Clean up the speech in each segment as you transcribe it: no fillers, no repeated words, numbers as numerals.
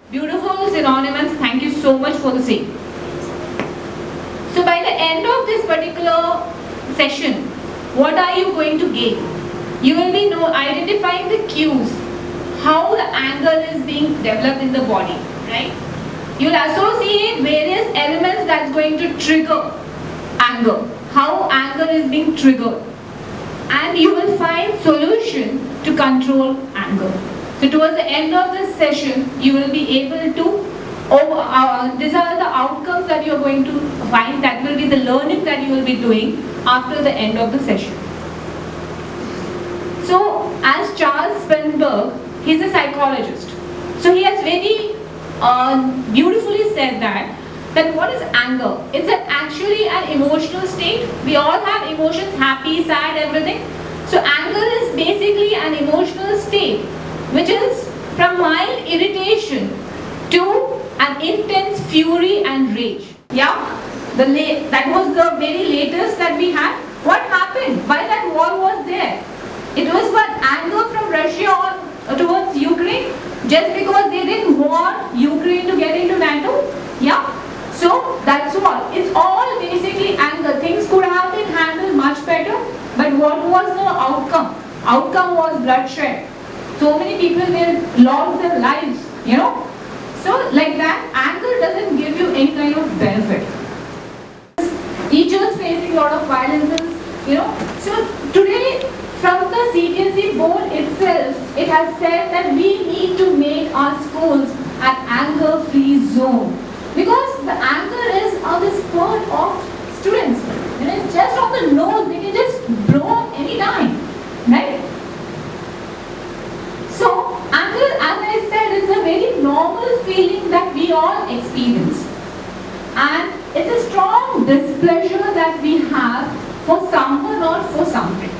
Beautiful synonymous, thank you so much for the same. So by the end of this particular session, what are you going to gain? You will be identifying the cues, how the anger is being developed in the body, right? You'll associate various elements that's going to trigger anger, how anger is being triggered, and you will find solution to control anger. So towards the end of this session, you will be able to, these are the outcomes that you are going to find, that will be the learning that you will be doing after the end of the session. So as Charles Spenberg, he's a psychologist. So he has very beautifully said that what is anger? It's actually an emotional state. We all have emotions, happy, sad, everything. So anger is basically an emotional state which is from mild irritation to an intense fury and rage. Yeah, that was the very latest that we had. What happened? Why that war was there? It was what? Anger from Russia towards Ukraine, just because they didn't want Ukraine to get into NATO. Yeah. So that's all. It's all basically anger. Things could have been handled much better, but what was the outcome? Outcome was bloodshed. So many people lost their lives, So like that, anger doesn't give you any kind of benefit. Teachers facing a lot of violences, So today, from the CBSE board itself, it has said that we need to make our schools an anger-free zone. Because the anger is on the spurt of students. It's just on the nose, they can just blow any time, right? So, anger, as I said, is a very normal feeling that we all experience. And it's a strong displeasure that we have for someone or for something.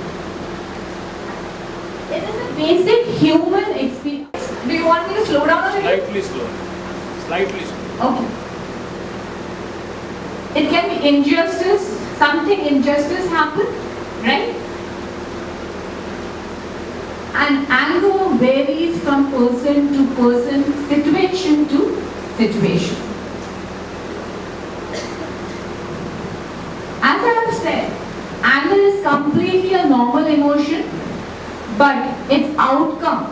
It is a basic human experience. Do you want me to slow down a little? Slightly slow. Slightly slow. Okay. It can be injustice, injustice happened, right? And anger varies from person to person, situation to situation. As I have said, anger is completely a normal emotion, but its outcome,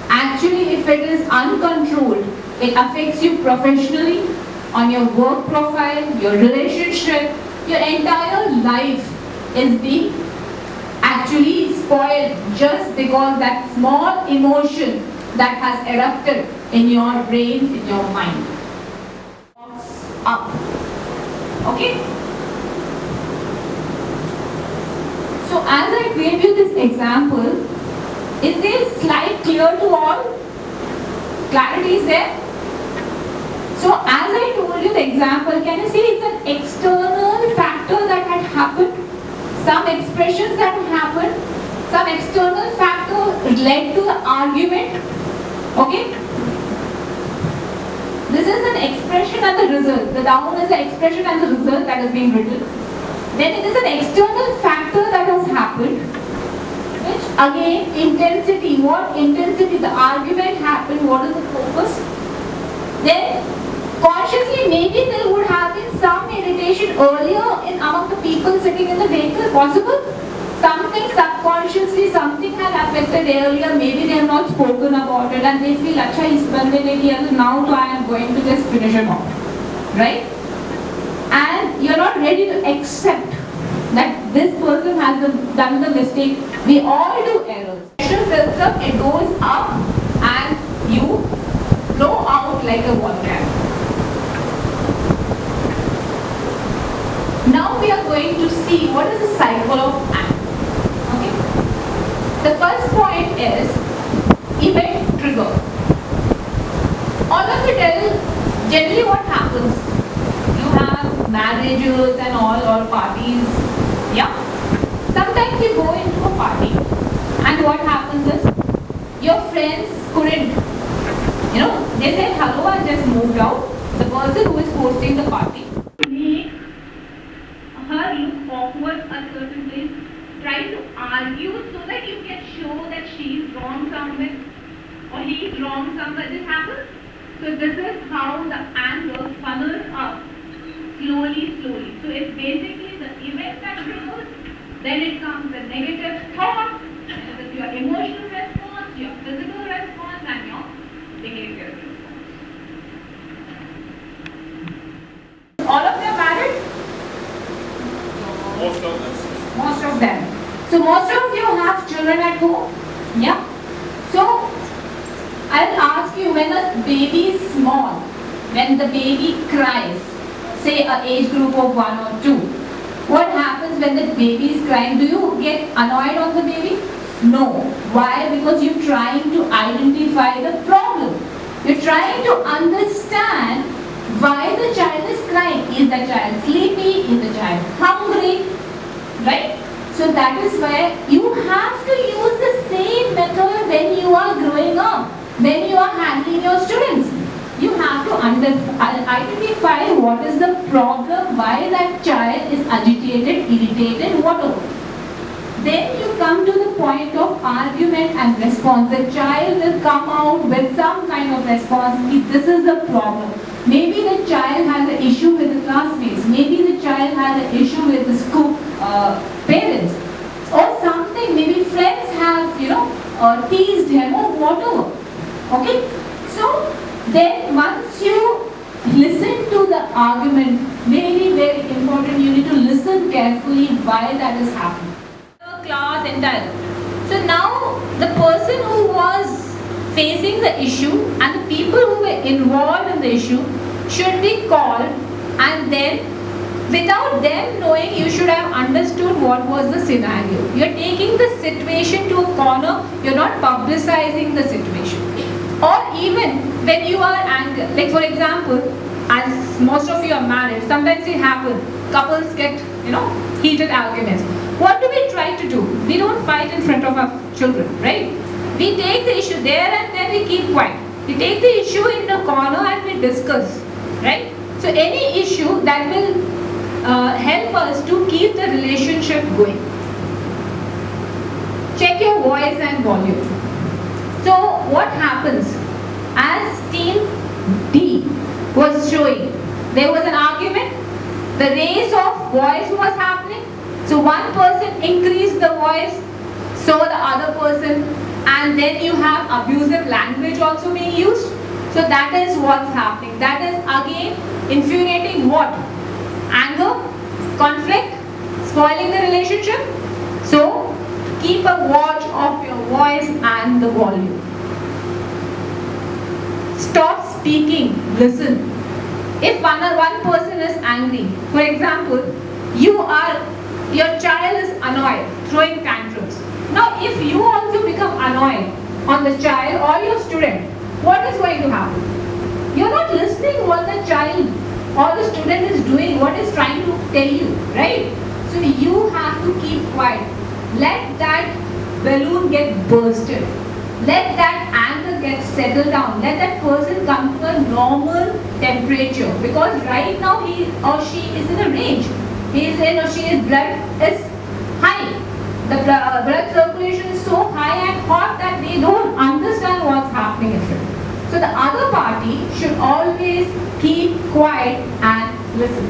actually if it is uncontrolled, it affects you professionally, on your work profile, your relationship, your entire life is being actually spoiled just because that small emotion that has erupted in your brains, in your mind. Up. Okay? So as I gave you this example, is this slide clear to all? Clarity is there? So as I told you the example, can you see it's an external factor that had happened? Some expressions that happened, some external factor led to the argument. Okay? This is an expression and the result. The down is the expression and the result that is being written. Then it is an external factor that has happened, which again, intensity. What intensity? The argument happened. What is the focus? Then consciously, maybe there would have been some irritation earlier among the people sitting in the vehicle, possible. Something subconsciously, something had affected earlier, maybe they have not spoken about it and they feel, acha, is bande ne kiya, now so I am going to just finish it off. Right? And you are not ready to accept that this person has done the mistake. We all do errors. Pressure builds up, it goes up and you blow out like a volcano. Now we are going to see what is the cycle of anger. Okay? The first point is event trigger. All of you tell generally what happens. You have marriages and all or parties. Yeah? Sometimes you go into a party and what happens is your friends couldn't, they said hello and just moved out. The person who is hosting the party make her look awkward at a certain place, try to argue so that you can show that she is wrong somewhere or he is wrong somewhere. This happens. So this is how the anger funnels up slowly. So it's basically the event that triggers, then it comes the negative thought, and with your emotional response, your physical response, and your behavioral response. All of them married? Most of them. Most of them. So most of you have children at home? Yeah? So I'll ask you, when a baby is small, when the baby cries, say a age group of 1 or 2, what happens when the baby is crying? Do you get annoyed on the baby? No. Why? Because you're trying to identify the problem. You're trying to understand why the child is crying. Is the child sleepy? Is the child hungry? Right? So that is where you have to use the same method when you are growing up, when you are handling your students. You have to identify what is the problem, why that child is agitated, irritated, whatever. Then you come to the point of argument and response. The child will come out with some kind of response. If this is the problem. Maybe the child has an issue with the classmates. Maybe the child has an issue with the school parents. Or something. Maybe friends have, teased him or whatever. Okay? So, then once you listen to the argument, very important, you need to listen carefully why that is happening. The class entire. So now the person who was facing the issue and the people who were involved in the issue should be called, and then without them knowing, you should have understood what was the scenario. You are taking the situation to a corner, you are not publicizing the situation. Or even when you are angry, like for example, as most of you are married, sometimes it happens, couples get, heated arguments. What do we try to do? We don't fight in front of our children, right? We take the issue there and then we keep quiet. We take the issue in the corner and we discuss, right? So any issue that will help us to keep the relationship going. Check your voice and volume. So what happens? As team D was showing, there was an argument, the raise of voice was happening. So one person increased the voice, so the other person, and then you have abusive language also being used. So that is what's happening. That is again infuriating what? Anger, conflict, spoiling the relationship. So keep a watch of your voice and the volume. Stop speaking, listen. If one person is angry, for example, your child is annoyed, throwing tantrums. Now if you also become annoyed on the child or your student, what is going to happen? You're not listening what the child or the student is doing, what is trying to tell you, right? So you have to keep quiet. Let that balloon get bursted. Let that anger get settled down. Let that person come to a normal temperature. Because right now he or she is in a range. His or she's blood is high. The blood circulation is so high and hot that they don't understand what's happening in front. So the other party should always keep quiet and listen.